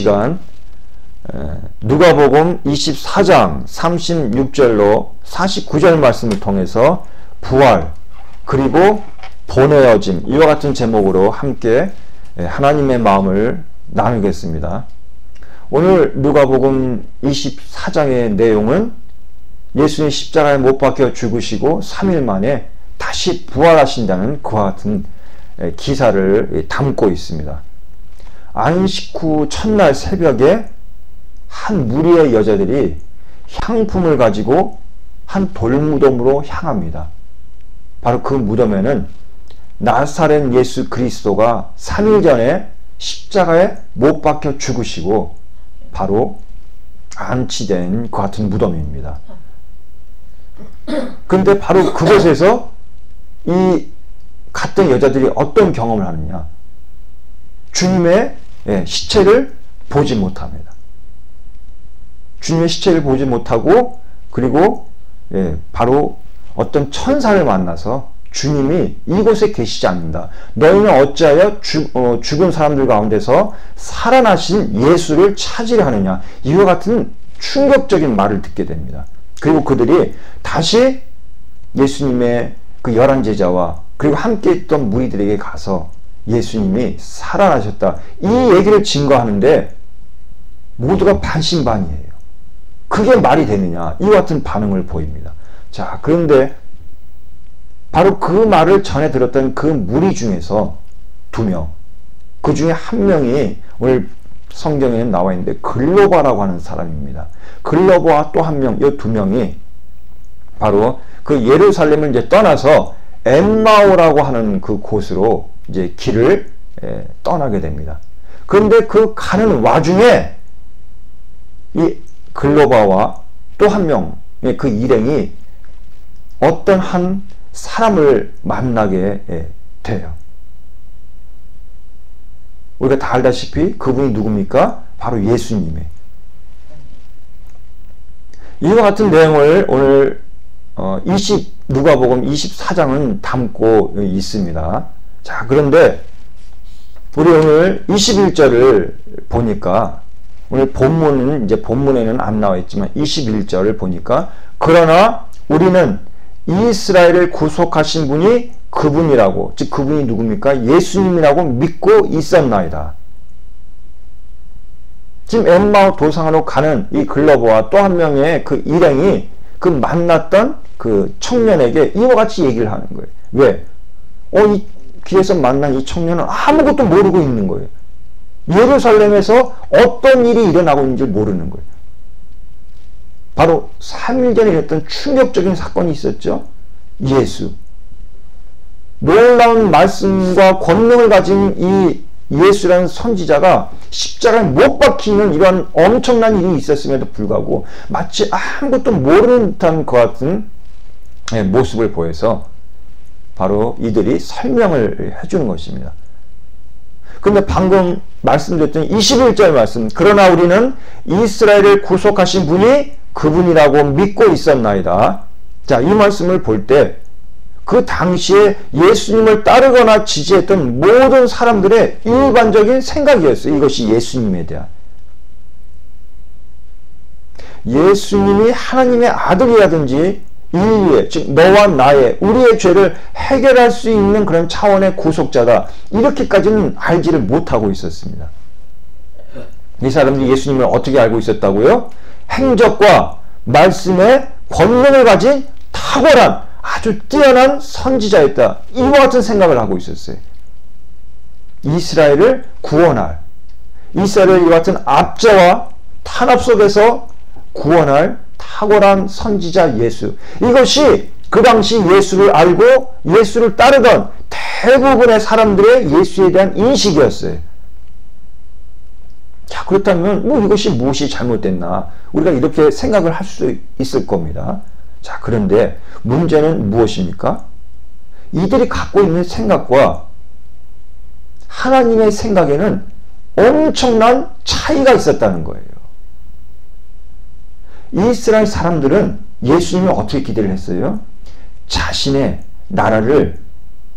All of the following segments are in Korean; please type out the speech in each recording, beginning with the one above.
시간 누가복음 24장 36절로 49절 말씀을 통해서 부활 그리고 보내어짐 이와 같은 제목으로 함께 하나님의 마음을 나누겠습니다. 오늘 누가복음 24장의 내용은 예수님 십자가에 못 박혀 죽으시고 3일 만에 다시 부활하신다는 그와 같은 기사를 담고 있습니다. 안식 후 첫날 새벽에 한 무리의 여자들이 향품을 가지고 한 돌무덤으로 향합니다. 바로 그 무덤에는 나사렛 예수 그리스도가 3일 전에 십자가에 못 박혀 죽으시고 바로 안치된 그 같은 무덤입니다. 그런데 바로 그곳에서 이 갔던 여자들이 어떤 경험을 하느냐? 주님의 시체를 보지 못합니다. 주님의 시체를 보지 못하고 그리고 바로 어떤 천사를 만나서 주님이 이곳에 계시지 않는다. 너희는 어찌하여 죽은 사람들 가운데서 살아나신 예수를 찾으려 하느냐. 이와 같은 충격적인 말을 듣게 됩니다. 그리고 그들이 다시 예수님의 그 11제자와 그리고 함께 있던 무리들에게 가서 예수님이 살아나셨다. 이 얘기를 증거하는데 모두가 반신반의해요. 그게 말이 되느냐. 이와 같은 반응을 보입니다. 자, 그런데 바로 그 말을 전해 들었던 그 무리 중에서 2명, 그 중에 한 명이 오늘 성경에는 나와 있는데 글로바라고 하는 사람입니다. 글로바와 또 한 명, 이 2명이 바로 그 예루살렘을 이제 떠나서 엠마오라고 하는 그 곳으로 이제 길을 떠나게 됩니다. 그런데 그 가는 와중에 이 글로바와 또 한 명의 그 일행이 어떤 한 사람을 만나게 돼요. 우리가 다 알다시피 그분이 누굽니까? 바로 예수님의. 이와 같은 내용을 오늘 누가복음 24장은 담고 있습니다. 자, 그런데 우리 오늘 21절을 보니까 오늘 본문은 이제 본문에는 안 나와 있지만 21절을 보니까 그러나 우리는 이스라엘을 구속하신 분이 그분이라고, 즉 그분이 누굽니까? 예수님이라고 믿고 있었나이다. 지금 엠마오 도상으로 가는 이 글로버와 또 한 명의 그 일행이 그 만났던 그 청년에게 이와 같이 얘기를 하는 거예요. 왜? 이 길에서 만난 이 청년은 아무것도 모르고 있는 거예요. 예루살렘에서 어떤 일이 일어나고 있는지 모르는 거예요. 바로 3일 전에 일어났던 충격적인 사건이 있었죠. 예수. 놀라운 말씀과 권능을 가진 이 예수라는 선지자가 십자가에 못 박히는 이러한 엄청난 일이 있었음에도 불구하고 마치 아무것도 모르는 듯한 그 같은 모습을 보여서 바로 이들이 설명을 해주는 것입니다. 근데 방금 말씀드렸던 21절 말씀, 그러나 우리는 이스라엘을 구속하신 분이 그분이라고 믿고 있었나이다. 자, 이 말씀을 볼 때 그 당시에 예수님을 따르거나 지지했던 모든 사람들의 일반적인 생각이었어요. 이것이 예수님에 대한. 예수님이 하나님의 아들이라든지 인류의, 즉 너와 나의, 우리의 죄를 해결할 수 있는 그런 차원의 구속자다. 이렇게까지는 알지를 못하고 있었습니다. 이 사람들이 예수님을 어떻게 알고 있었다고요? 행적과 말씀의 권능을 가진 탁월한 아주 뛰어난 선지자였다. 이와 같은 생각을 하고 있었어요. 이스라엘을 구원할, 이스라엘을 이와 같은 압제와 탄압 속에서 구원할 탁월한 선지자 예수. 이것이 그 당시 예수를 알고 예수를 따르던 대부분의 사람들의 예수에 대한 인식이었어요. 자, 그렇다면 이것이 무엇이 잘못됐나? 우리가 이렇게 생각을 할 수 있을 겁니다. 자, 그런데 문제는 무엇입니까? 이들이 갖고 있는 생각과 하나님의 생각에는 엄청난 차이가 있었다는 거예요. 이스라엘 사람들은 예수님을 어떻게 기대를 했어요? 자신의 나라를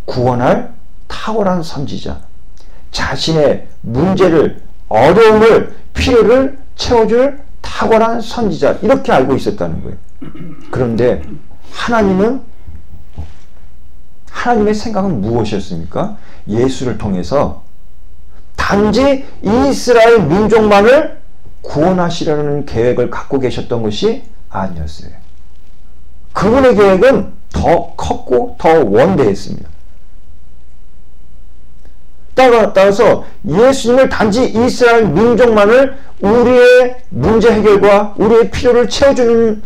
구원할 탁월한 선지자, 자신의 문제를, 어려움을 필요를 채워줄 탁월한 선지자 이렇게 알고 있었다는 거예요. 그런데 하나님의 생각은 무엇이었습니까? 예수를 통해서 단지 이스라엘 민족만을 구원하시려는 계획을 갖고 계셨던 것이 아니었어요. 그분의 계획은 더 컸고 더 원대했습니다. 따라서 예수님을 단지 이스라엘 민족만을 우리의 문제 해결과 우리의 필요를 채워주는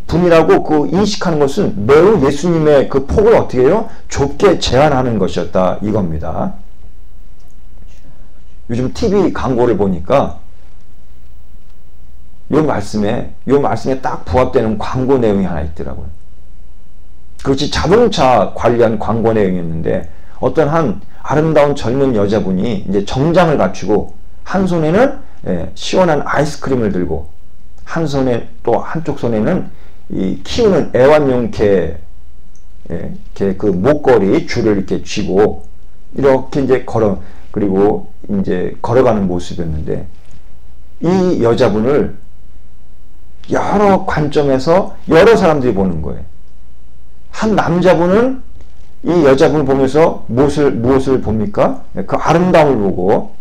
분이라고 그 인식하는 것은 매우 예수님의 그 폭을 어떻게 해요? 좁게 제한하는 것이었다 이겁니다. 요즘 TV 광고를 보니까 요 말씀에 딱 부합되는 광고 내용이 하나 있더라고요. 그것이 자동차 관리한 광고 내용이었는데 어떤 한 아름다운 젊은 여자분이 이제 정장을 갖추고 한 손에는 시원한 아이스크림을 들고 한 손에 또 한쪽 손에는 이 키우는 애완용 개 그 목걸이 줄을 이렇게 쥐고 이렇게 이제 그리고 이제 걸어가는 모습이었는데 이 여자분을 여러 관점에서 여러 사람들이 보는 거예요. 한 남자분은 이 여자분을 보면서 무엇을 봅니까? 그 아름다움을 보고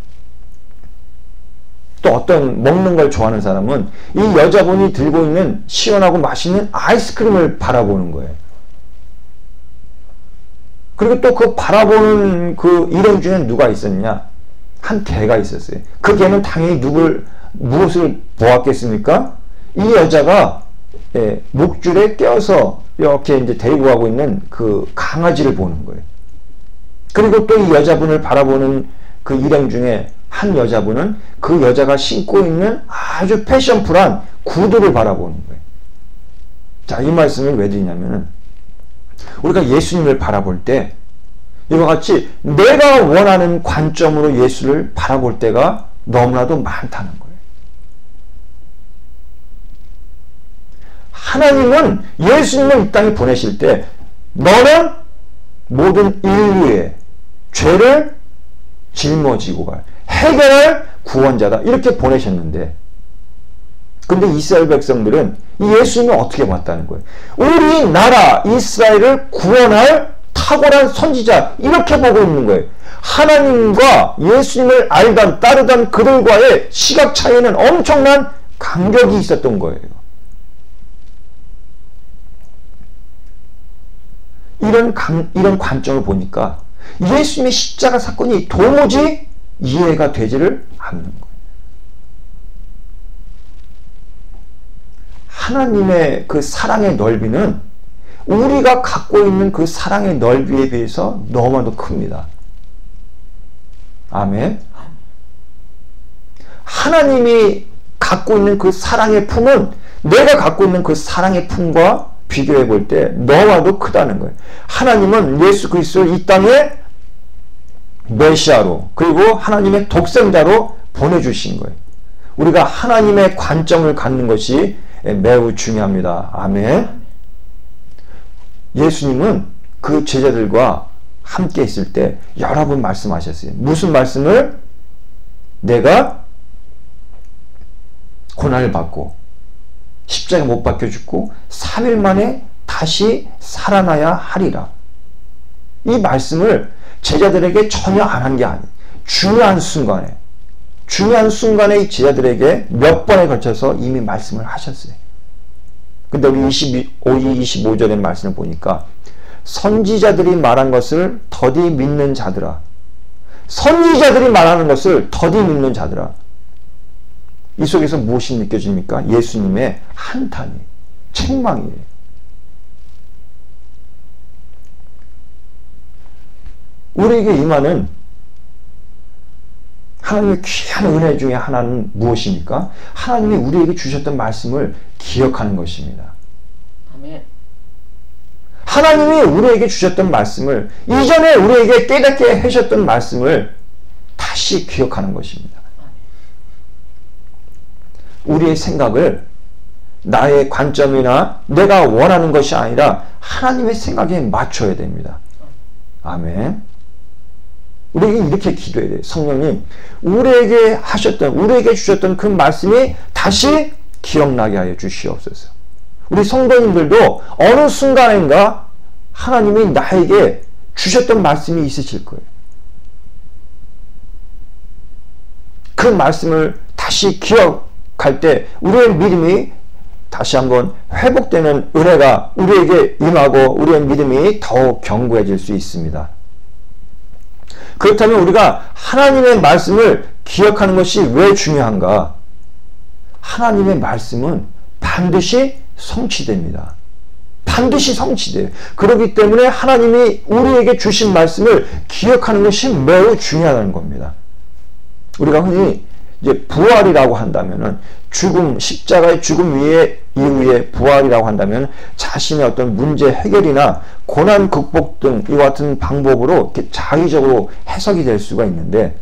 또 어떤 먹는 걸 좋아하는 사람은 이 여자분이 들고 있는 시원하고 맛있는 아이스크림을 바라보는 거예요. 그리고 또 그 바라보는 그 일행 중에 누가 있었냐? 한 개가 있었어요. 그 개는 당연히 무엇을 보았겠습니까? 이 여자가 목줄에 껴서 이렇게 이제 데리고 가고 있는 그 강아지를 보는 거예요. 그리고 또 이 여자분을 바라보는 그 일행 중에 한 여자분은 그 여자가 신고 있는 아주 패션풀한 구두를 바라보는 거예요. 자, 이 말씀을 왜 드리냐면은 우리가 예수님을 바라볼 때 이와 같이 내가 원하는 관점으로 예수를 바라볼 때가 너무나도 많다는 거예요. 하나님은 예수님을 이 땅에 보내실 때 너는 모든 인류의 죄를 짊어지고 갈 해결할 구원자다 이렇게 보내셨는데 근데 이스라엘 백성들은 이 예수님을 어떻게 봤다는 거예요? 우리나라 이스라엘을 구원할 탁월한 선지자 이렇게 보고 있는 거예요. 하나님과 예수님을 알던 따르던 그들과의 시각 차이에는 엄청난 간격이 있었던 거예요. 이런 관점을 보니까 예수님의 십자가 사건이 도무지 이해가 되지를 않는 거예요. 하나님의 그 사랑의 넓이는 우리가 갖고 있는 그 사랑의 넓이에 비해서 너무나도 큽니다. 아멘. 하나님이 갖고 있는 그 사랑의 품은 내가 갖고 있는 그 사랑의 품과 비교해 볼 때 너무나도 크다는 거예요. 하나님은 예수 그리스도를 이 땅에 메시아로 그리고 하나님의 독생자로 보내주신 거예요. 우리가 하나님의 관점을 갖는 것이 매우 중요합니다. 아멘. 예수님은 그 제자들과 함께 있을 때 여러 번 말씀하셨어요. 무슨 말씀을? 내가 고난을 받고 십자가에 못 박혀 죽고 3일 만에 다시 살아나야 하리라. 이 말씀을 제자들에게 전혀 안 한 게 아니에요. 중요한 순간에 이 제자들에게 몇 번에 걸쳐서 이미 말씀을 하셨어요. 근데 우리 25절의 말씀을 보니까 선지자들이 말한 것을 더디 믿는 자들아. 선지자들이 말하는 것을 더디 믿는 자들아. 이 속에서 무엇이 느껴집니까? 예수님의 한탄이, 책망이에요. 우리에게 임하는 하나님의 귀한 은혜 중에 하나는 무엇입니까? 하나님이 우리에게 주셨던 말씀을 기억하는 것입니다. 아멘. 하나님이 우리에게 주셨던 말씀을 이전에 우리에게 깨닫게 하셨던 말씀을 다시 기억하는 것입니다. 우리의 생각을 나의 관점이나 내가 원하는 것이 아니라 하나님의 생각에 맞춰야 됩니다. 아멘. 우리에게 이렇게 기도해야 돼요. 성령님, 우리에게 주셨던 그 말씀이 다시 기억나게 하여 주시옵소서. 우리 성도님들도 어느 순간인가 하나님이 나에게 주셨던 말씀이 있으실 거예요. 그 말씀을 다시 기억할 때 우리의 믿음이 다시 한번 회복되는 은혜가 우리에게 임하고 우리의 믿음이 더욱 견고해질 수 있습니다. 그렇다면 우리가 하나님의 말씀을 기억하는 것이 왜 중요한가? 하나님의 말씀은 반드시 성취됩니다. 반드시 성취돼요. 그렇기 때문에 하나님이 우리에게 주신 말씀을 기억하는 것이 매우 중요하다는 겁니다. 우리가 흔히 이제 부활이라고 한다면은 십자가의 죽음 이후에 부활이라고 한다면 자신의 어떤 문제 해결이나 고난 극복 등 이와 같은 방법으로 이렇게 자의적으로 해석이 될 수가 있는데,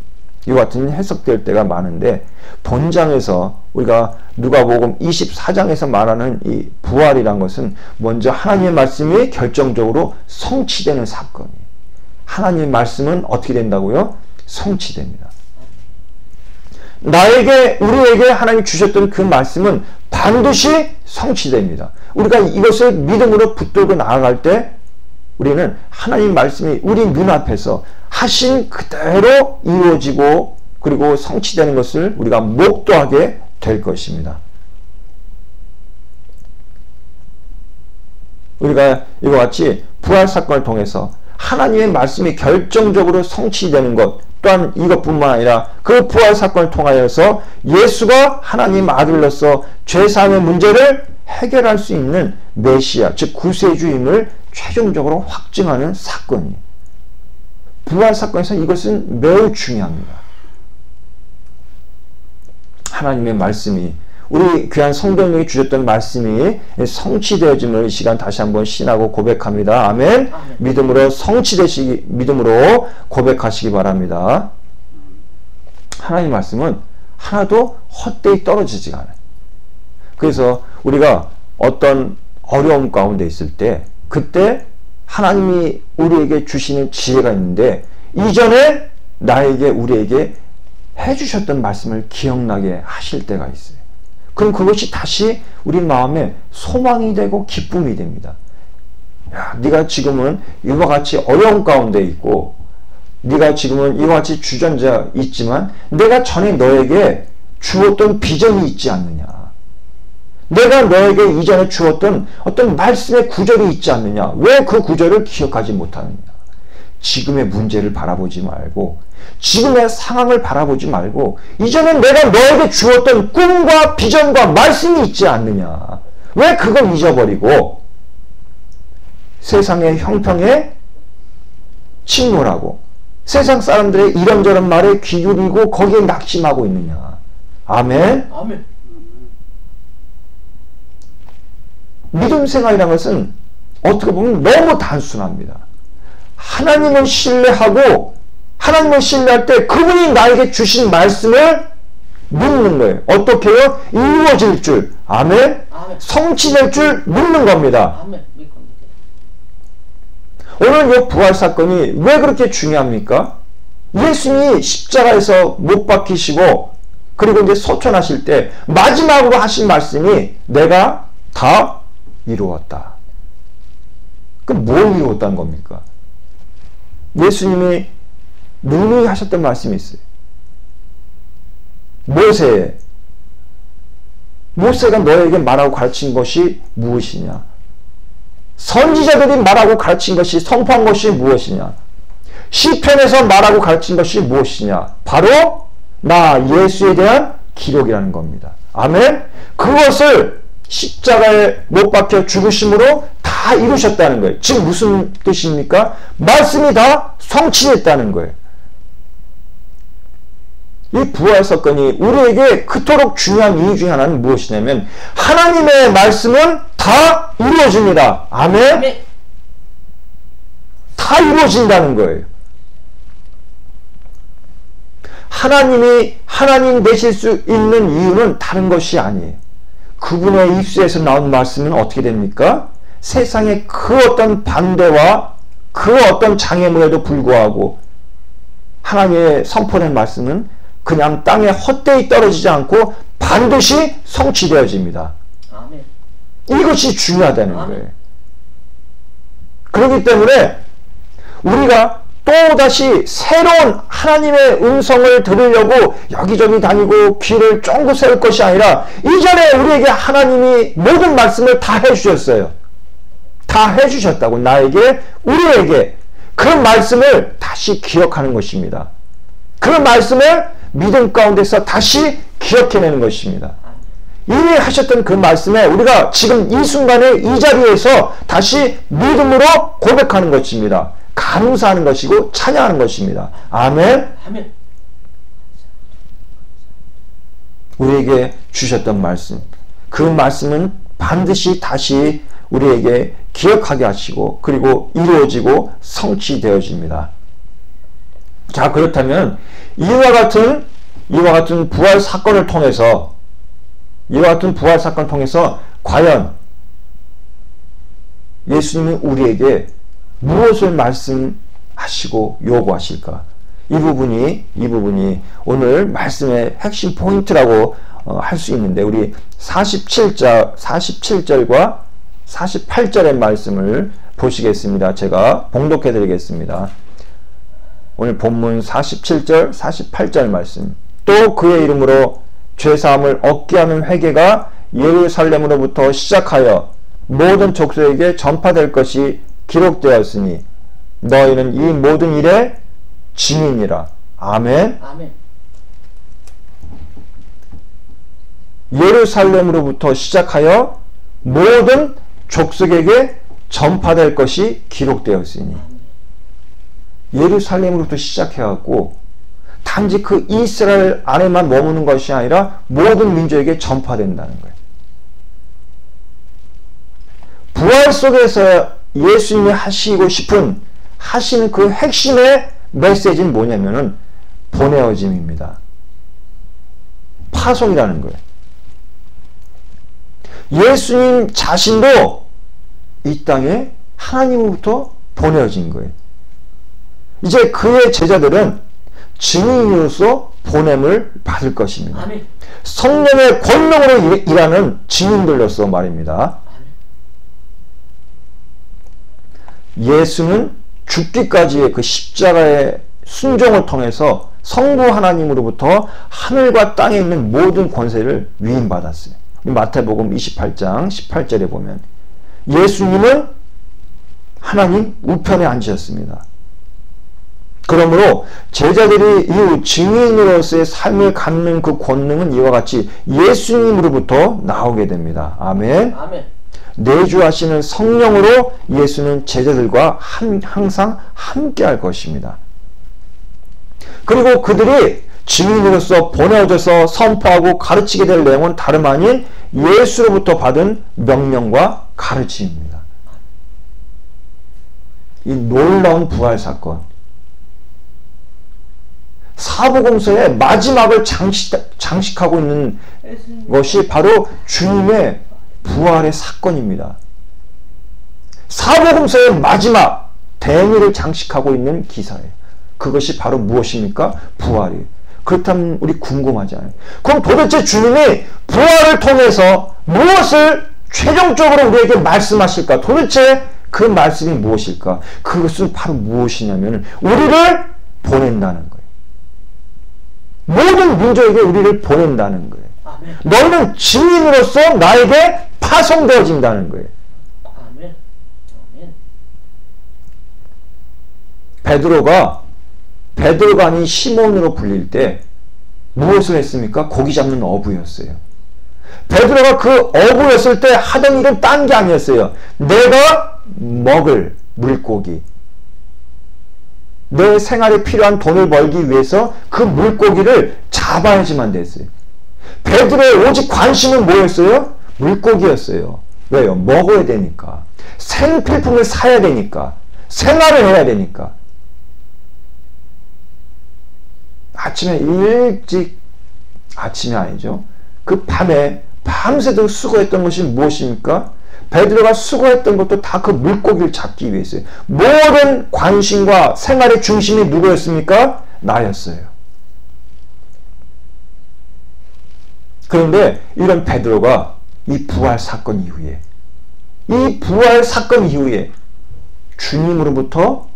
이와 같은 해석될 때가 많은데, 본장에서 우리가 누가복음 24장에서 말하는 이 부활이란 것은 먼저 하나님의 말씀이 결정적으로 성취되는 사건이에요. 하나님의 말씀은 어떻게 된다고요? 성취됩니다. 우리에게 하나님 주셨던 그 말씀은 반드시 성취됩니다. 우리가 이것을 믿음으로 붙들고 나아갈 때 우리는 하나님 말씀이 우리 눈앞에서 하신 그대로 이루어지고 그리고 성취되는 것을 우리가 목도하게 될 것입니다. 우리가 이와 같이 부활 사건을 통해서 하나님의 말씀이 결정적으로 성취되는 것, 또한 이것뿐만 아니라 그 부활 사건을 통하여서 예수가 하나님 아들로서 죄사함의 문제를 해결할 수 있는 메시아, 즉 구세주임을 최종적으로 확증하는 사건이에요. 부활 사건에서 이것은 매우 중요합니다. 하나님의 말씀이, 우리 귀한 성도님에게 주셨던 말씀이 성취되어짐을 이 시간 다시 한번 신하고 고백합니다. 아멘. 믿음으로 믿음으로 고백하시기 바랍니다. 하나님의 말씀은 하나도 헛되이 떨어지지 않아요. 그래서 우리가 어떤 어려움 가운데 있을 때, 그때 하나님이 우리에게 주시는 지혜가 있는데, 이전에 우리에게 해주셨던 말씀을 기억나게 하실 때가 있어요. 그럼 그것이 다시 우리 마음에 소망이 되고 기쁨이 됩니다. 야, 네가 지금은 이와 같이 어려움 가운데 있고, 네가 지금은 이와 같이 주저앉아 있지만 내가 전에 너에게 주었던 비전이 있지 않느냐. 내가 너에게 이전에 주었던 어떤 말씀의 구절이 있지 않느냐. 왜 그 구절을 기억하지 못하느냐. 지금의 문제를 바라보지 말고, 지금의 상황을 바라보지 말고, 이전에 내가 너에게 주었던 꿈과 비전과 말씀이 있지 않느냐. 왜 그걸 잊어버리고 세상의 형평에 침몰하고 세상 사람들의 이런저런 말에 귀 기울이고 거기에 낙심하고 있느냐. 아멘. 아멘. 믿음 생활이라는 것은 어떻게 보면 너무 단순합니다. 하나님을 신뢰하고, 하나님을 신뢰할 때 그분이 나에게 주신 말씀을 묻는 거예요. 어떻게 해요? 이루어질 줄. 아멘. 아멘. 성취될 줄 묻는 겁니다. 아멘. 오늘 이 부활 사건이 왜 그렇게 중요합니까? 예수님이 십자가에서 못 박히시고 그리고 이제 소천하실 때 마지막으로 하신 말씀이 내가 다 이루었다. 그럼 뭘 이루었다는 겁니까? 예수님이 누누이 하셨던 말씀이 있어요. 모세가 너에게 말하고 가르친 것이 무엇이냐? 선지자들이 말하고 가르친 것이, 선포한 것이 무엇이냐? 시편에서 말하고 가르친 것이 무엇이냐? 바로 나 예수에 대한 기록이라는 겁니다. 아멘. 그것을 십자가에 못 박혀 죽으심으로 다 이루셨다는 거예요. 지금 무슨 뜻입니까? 말씀이 다 성취됐다는 거예요. 이 부활 사건이 우리에게 그토록 중요한 이유 중에 하나는 무엇이냐면 하나님의 말씀은 다 이루어집니다. 아멘. 아멘. 다 이루어진다는 거예요. 하나님이 하나님 되실 수 있는 이유는 다른 것이 아니에요. 그분의 입술에서 나온 말씀은 어떻게 됩니까? 세상의 그 어떤 반대와 그 어떤 장애물에도 불구하고 하나님의 선포된 말씀은 그냥 땅에 헛되이 떨어지지 않고 반드시 성취되어집니다. 아멘. 이것이 중요하다는 아멘. 거예요. 그렇기 때문에 우리가 또다시 새로운 하나님의 음성을 들으려고 여기저기 다니고 귀를 쫑긋 세울 것이 아니라 이전에 우리에게 하나님이 모든 말씀을 다 해주셨어요. 다 해주셨다고. 나에게, 우리에게 그 말씀을 다시 기억하는 것입니다. 그 말씀을 믿음 가운데서 다시 기억해내는 것입니다. 이미 하셨던 그 말씀에 우리가 지금 이 순간에 이 자리에서 다시 믿음으로 고백하는 것입니다. 감사하는 것이고 찬양하는 것입니다. 아멘. 아멘. 우리에게 주셨던 말씀, 그 말씀은 반드시 다시 우리에게 기억하게 하시고 그리고 이루어지고 성취되어집니다. 자, 그렇다면 이와 같은 부활 사건을 통해서 과연 예수님은 우리에게 무엇을 말씀하시고 요구하실까? 이 부분이 오늘 말씀의 핵심 포인트라고 할 수 있는데, 우리 47절과 48절의 말씀을 보시겠습니다. 제가 봉독해 드리겠습니다. 오늘 본문 47절, 48절 말씀. 또 그의 이름으로 죄사함을 얻게 하는 회개가 예루살렘으로부터 시작하여 모든 족속에게 전파될 것이 기록되었으니 너희는 이 모든 일의 증인이라. 아멘. 아멘. 예루살렘으로부터 시작하여 모든 족속에게 전파될 것이 기록되었으니, 예루살렘으로부터 시작해갖고 단지 그 이스라엘 안에만 머무는 것이 아니라 모든 민족에게 전파된다는 거예요. 부활 속에서 예수님이 하시는 그 핵심의 메시지는 뭐냐면은 보내어짐입니다. 파송이라는 거예요. 예수님 자신도 이 땅에 하나님으로부터 보내어진 거예요. 이제 그의 제자들은 증인으로서 보냄을 받을 것입니다. 아멘. 성령의 권능으로 일하는 증인들로서 말입니다. 예수는 죽기까지의 그 십자가의 순종을 통해서 성부 하나님으로부터 하늘과 땅에 있는 모든 권세를 위임받았어요. 마태복음 28장 18절에 보면 예수님은 하나님 우편에 앉으셨습니다. 그러므로 제자들이 이후 증인으로서의 삶을 갖는 그 권능은 이와 같이 예수님으로부터 나오게 됩니다. 아멘. 아멘. 내주하시는 성령으로 예수는 제자들과 항상 함께 할 것입니다. 그리고 그들이 증인으로서 보내어져서 선포하고 가르치게 될 내용은 다름 아닌 예수로부터 받은 명령과 가르침입니다. 이 놀라운 부활 사건, 사복음서의 마지막을 장식하고 있는 것이 바로 주님의 부활의 사건입니다. 사복음서의 마지막 대미를 장식하고 있는 기사예요. 그것이 바로 무엇입니까? 부활이에요. 그렇다면 우리 궁금하지 않아요? 그럼 도대체 주님이 부활을 통해서 무엇을 최종적으로 우리에게 말씀하실까? 도대체 그 말씀이 무엇일까? 그것은 바로 무엇이냐면 우리를 보낸다는 거예요. 모든 민족에게 우리를 보낸다는 거예요. 아멘. 너희는 증인으로서 나에게 파송되어진다는 거예요. 아멘. 아멘. 베드로가 아닌 시몬으로 불릴 때 무엇을 했습니까? 고기 잡는 어부였어요. 베드로가 그 어부였을 때 하던 일은 딴 게 아니었어요. 내가 먹을 물고기, 내 생활에 필요한 돈을 벌기 위해서 그 물고기를 잡아야지만 됐어요. 베드로의 오직 관심은 뭐였어요? 물고기였어요. 왜요? 먹어야 되니까. 생필품을 사야 되니까. 생활을 해야 되니까. 아침이 아니죠. 그 밤새도록 수고했던 것이 무엇입니까? 베드로가 수고했던 것도 다 그 물고기를 잡기 위해서요. 모든 관심과 생활의 중심이 누구였습니까? 나였어요. 그런데 이런 베드로가 이 부활 사건 이후에 주님으로부터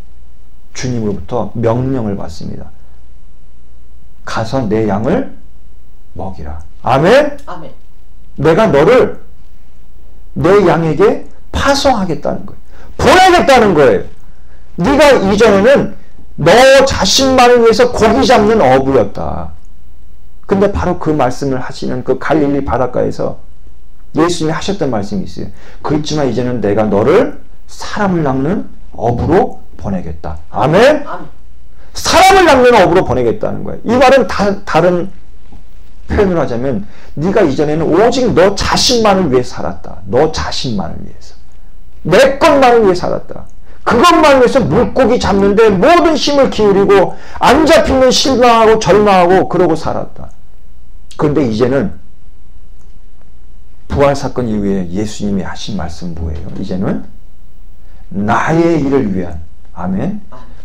명령을 받습니다. 가서 내 양을 먹이라. 아멘? 아멘. 내가 너를 내 양에게 파송하겠다는 거예요. 보내겠다는 거예요. 네가 이전에는 너 자신만을 위해서 고기 잡는 어부였다. 근데 바로 그 말씀을 하시는 그 갈릴리 바닷가에서 예수님이 하셨던 말씀이 있어요. 그렇지만 이제는 내가 너를 사람을 낚는 어부로 보내겠다. 아멘? 아멘. 사람을 낚는 어부로 보내겠다는 거예요. 이 말은 다른 표현을 하자면 네가 이전에는 오직 너 자신만을 위해 살았다. 너 자신만을 위해서. 내 것만을 위해 살았다. 그것만을 위해서 물고기 잡는데 모든 힘을 기울이고 안 잡히면 실망하고 절망하고 그러고 살았다. 그런데 이제는 부활사건 이후에 예수님이 하신 말씀 뭐예요? 이제는 나의 일을 위한, 아멘?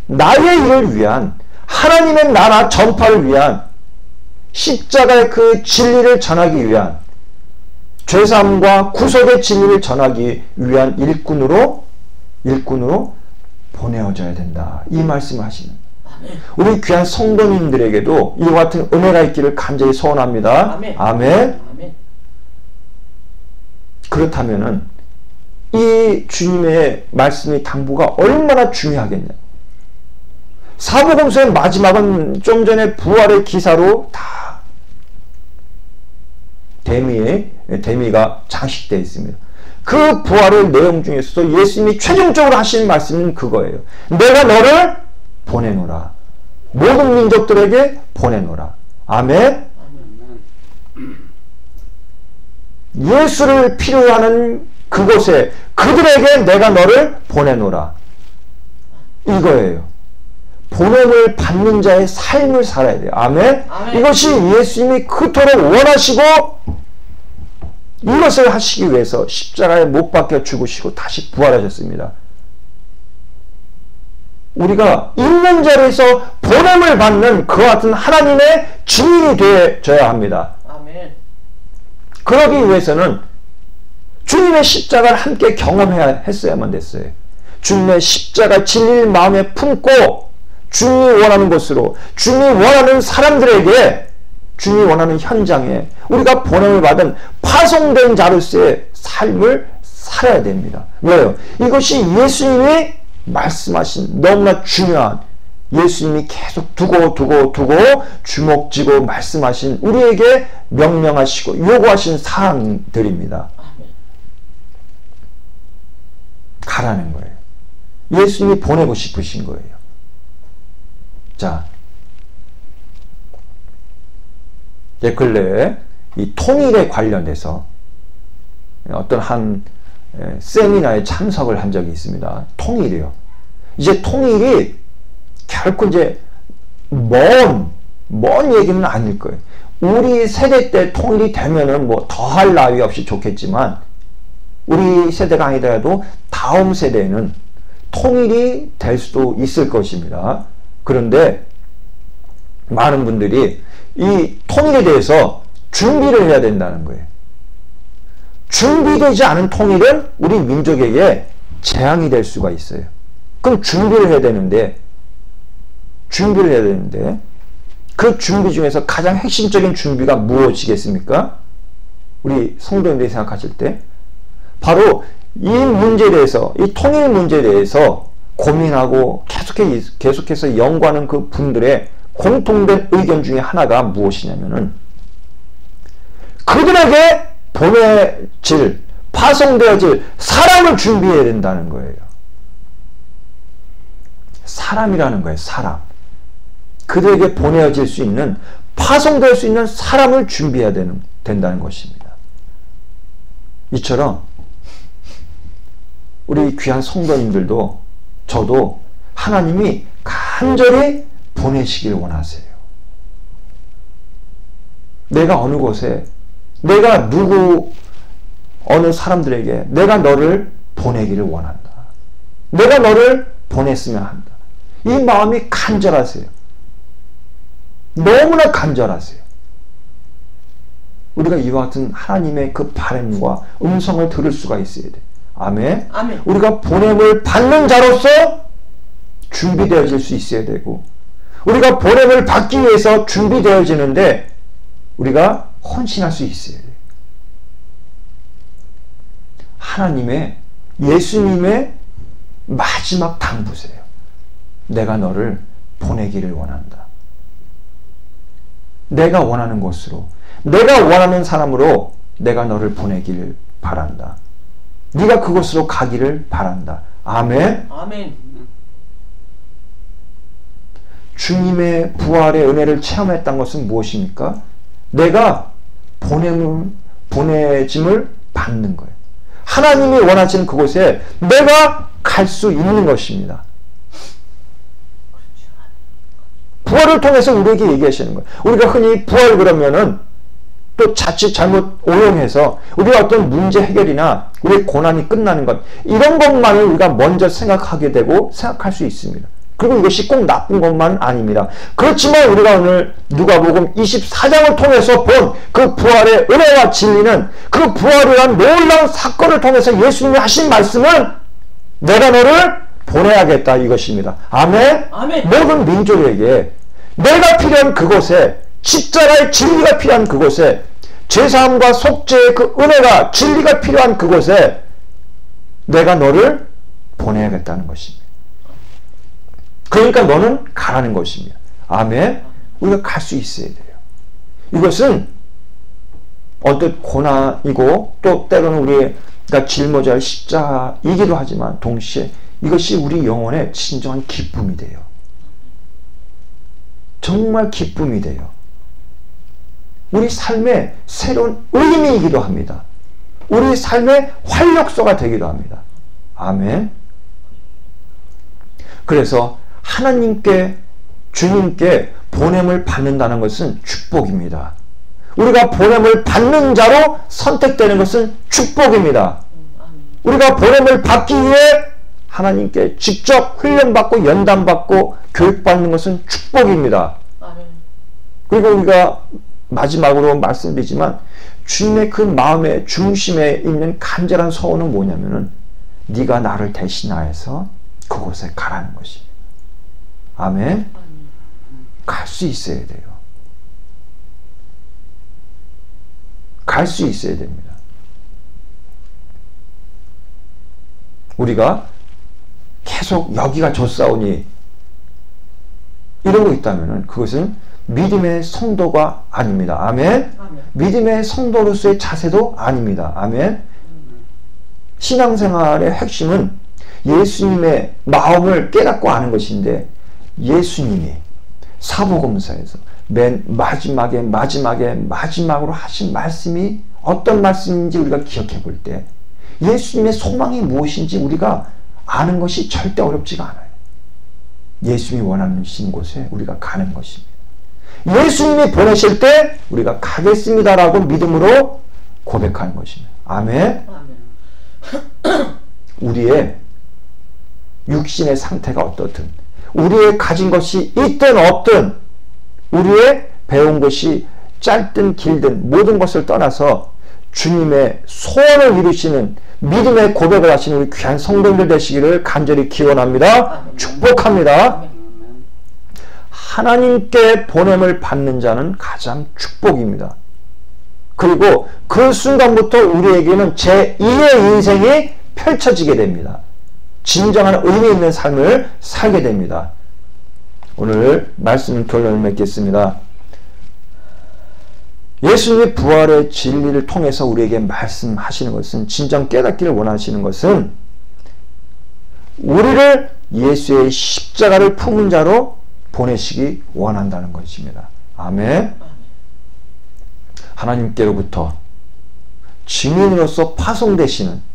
나의 일을 위한, 하나님의 나라 전파를 위한, 십자가의 그 진리를 전하기 위한, 죄사함과 구속의 진리를 전하기 위한 일꾼으로 보내어져야 된다. 이 말씀을 하시는 아멘. 우리 귀한 성도님들에게도 이와 같은 은혜가 있기를 간절히 소원합니다. 아멘. 아멘. 아멘. 그렇다면은 이 주님의 말씀의 당부가 얼마나 중요하겠냐. 사복음서의 마지막은 좀 전에 부활의 기사로 다 대미가 장식되어 있습니다. 그 부활의 내용 중에서도 예수님이 최종적으로 하시는 말씀은 그거예요. 내가 너를 보내노라. 모든 민족들에게 보내노라. 아멘. 예수를 필요로 하는 그곳에 그들에게 내가 너를 보내노라. 이거예요. 보냄을 받는 자의 삶을 살아야 돼요. 아멘. 아멘. 이것이 예수님이 그토록 원하시고 이것을 하시기 위해서 십자가에 못 박혀 죽으시고 다시 부활하셨습니다. 우리가 있는 자리에서 보냄을 받는 그와 같은 하나님의 증인이 되어야 합니다. 아멘. 그러기 위해서는 주님의 십자가를 함께 경험해야 했어야만 됐어요. 주님의 십자가 진리를 마음에 품고 주님이 원하는 곳으로, 주님이 원하는 사람들에게, 주님이 원하는 현장에 우리가 보냄을 받은 파송된 자로서의 삶을 살아야 됩니다. 왜요? 이것이 예수님이 말씀하신 너무나 중요한, 예수님이 계속 두고 주목지고 말씀하신, 우리에게 명령하시고 요구하신 사항들입니다. 가라는 거예요. 예수님이 보내고 싶으신 거예요. 자, 근래에 이 통일에 관련돼서 어떤 한 세미나에 참석을 한 적이 있습니다. 통일이요. 이제 통일이 결코 이제 먼 얘기는 아닐 거예요. 우리 세대 때 통일이 되면은 뭐 더할 나위 없이 좋겠지만, 우리 세대가 아니더라도 다음 세대에는 통일이 될 수도 있을 것입니다. 그런데 많은 분들이 이 통일에 대해서 준비를 해야 된다는 거예요. 준비되지 않은 통일은 우리 민족에게 재앙이 될 수가 있어요. 그럼 준비를 해야 되는데 그 준비 중에서 가장 핵심적인 준비가 무엇이겠습니까? 우리 성도님들이 생각하실 때 바로 이 문제에 대해서, 이 통일 문제에 대해서 고민하고 계속해서 연구하는 그 분들의 공통된 의견 중에 하나가 무엇이냐면은 그들에게 보내질, 파송되어질 사람을 준비해야 된다는 거예요. 사람이라는 거예요. 사람. 그들에게 보내어질 수 있는, 파송될 수 있는 사람을 준비해야 된다는 것입니다. 이처럼 우리 귀한 성도님들도, 저도 하나님이 간절히 보내시길 원하세요. 내가 어느 곳에, 내가 어느 사람들에게 내가 너를 보내기를 원한다. 내가 너를 보냈으면 한다. 이 마음이 간절하세요. 너무나 간절하세요. 우리가 이와 같은 하나님의 그 바람과 음성을 들을 수가 있어야 돼. 아멘. 아멘. 우리가 보냄을 받는 자로서 준비되어질 수 있어야 되고, 우리가 보냄을 받기 위해서 준비되어지는데 우리가 헌신할 수 있어야 돼. 하나님의, 예수님의 마지막 당부세요. 내가 너를 보내기를 원한다. 내가 원하는 곳으로, 내가 원하는 사람으로 내가 너를 보내기를 바란다. 네가 그곳으로 가기를 바란다. 아멘. 아멘. 주님의 부활의 은혜를 체험했던 것은 무엇입니까? 내가 보내짐을 받는 거예요. 하나님이 원하시는 그곳에 내가 갈 수 있는 것입니다. 부활을 통해서 우리에게 얘기하시는 거예요. 우리가 흔히 부활 그러면은 또 자칫 잘못 오용해서 우리가 어떤 문제 해결이나 우리의 고난이 끝나는 것, 이런 것만을 우리가 먼저 생각하게 되고 생각할 수 있습니다. 그리고 이것이 꼭 나쁜 것만 아닙니다. 그렇지만 우리가 오늘 누가복음 24장을 통해서 본 그 부활의 은혜와 진리는, 그 부활이란 놀라운 사건을 통해서 예수님이 하신 말씀은 내가 너를 보내야겠다 이것입니다. 아멘. 아멘. 모든 민족에게 내가 필요한 그곳에, 십자가의 진리가 필요한 그곳에, 죄사함과 속죄의 그 은혜가, 진리가 필요한 그곳에 내가 너를 보내야겠다는 것입니다. 그러니까 너는 가라는 것입니다. 아멘. 우리가 갈 수 있어야 돼요. 이것은 어떤 고난이고 또 때로는 우리가 짊어져야 할 십자가이기도 하지만 동시에 이것이 우리 영혼의 진정한 기쁨이 돼요. 정말 기쁨이 돼요. 우리 삶의 새로운 의미이기도 합니다. 우리 삶의 활력소가 되기도 합니다. 아멘. 그래서 하나님께, 주님께 보냄을 받는다는 것은 축복입니다. 우리가 보냄을 받는 자로 선택되는 것은 축복입니다. 우리가 보냄을 받기 위해 하나님께 직접 훈련받고 연단받고 교육받는 것은 축복입니다. 그리고 우리가 마지막으로 말씀드리지만 주님의 그 마음의 중심에 있는 간절한 소원은 뭐냐면은 네가 나를 대신하여서 그곳에 가라는 것입니다. 아멘. 갈 수 있어야 돼요. 갈 수 있어야 됩니다. 우리가 계속 여기가 좋사오니 이러고 있다면 그것은 믿음의 성도가 아닙니다. 아멘. 아멘. 믿음의 성도로서의 자세도 아닙니다. 아멘. 신앙생활의 핵심은 예수님의 마음을 깨닫고 아는 것인데, 예수님이 사복음서에서 맨 마지막으로 하신 말씀이 어떤 말씀인지 우리가 기억해 볼 때 예수님의 소망이 무엇인지 우리가 아는 것이 절대 어렵지가 않아요. 예수님이 원하는 곳에 우리가 가는 것입니다. 예수님이 보내실 때 우리가 가겠습니다라고 믿음으로 고백하는 것입니다. 아멘. 우리의 육신의 상태가 어떻든, 우리의 가진 것이 있든 없든, 우리의 배운 것이 짧든 길든 모든 것을 떠나서 주님의 소원을 이루시는 믿음의 고백을 하시는 우리 귀한 성도들 되시기를 간절히 기원합니다. 축복합니다. 하나님께 보냄을 받는 자는 가장 축복입니다. 그리고 그 순간부터 우리에게는 제2의 인생이 펼쳐지게 됩니다. 진정한 의미 있는 삶을 살게 됩니다. 오늘 말씀 결론을 맺겠습니다. 예수님의 부활의 진리를 통해서 우리에게 말씀하시는 것은, 진정 깨닫기를 원하시는 것은 우리를 예수의 십자가를 품은 자로 보내시기 원한다는 것입니다. 아멘. 하나님께로부터 증인으로서 파송되시는,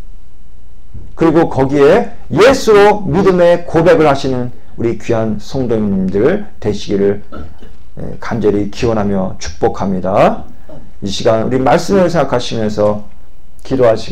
그리고 거기에 예수로 믿음의 고백을 하시는 우리 귀한 성도님들 되시기를 간절히 기원하며 축복합니다. 이 시간 우리 말씀을 생각하시면서 기도하시겠습니다.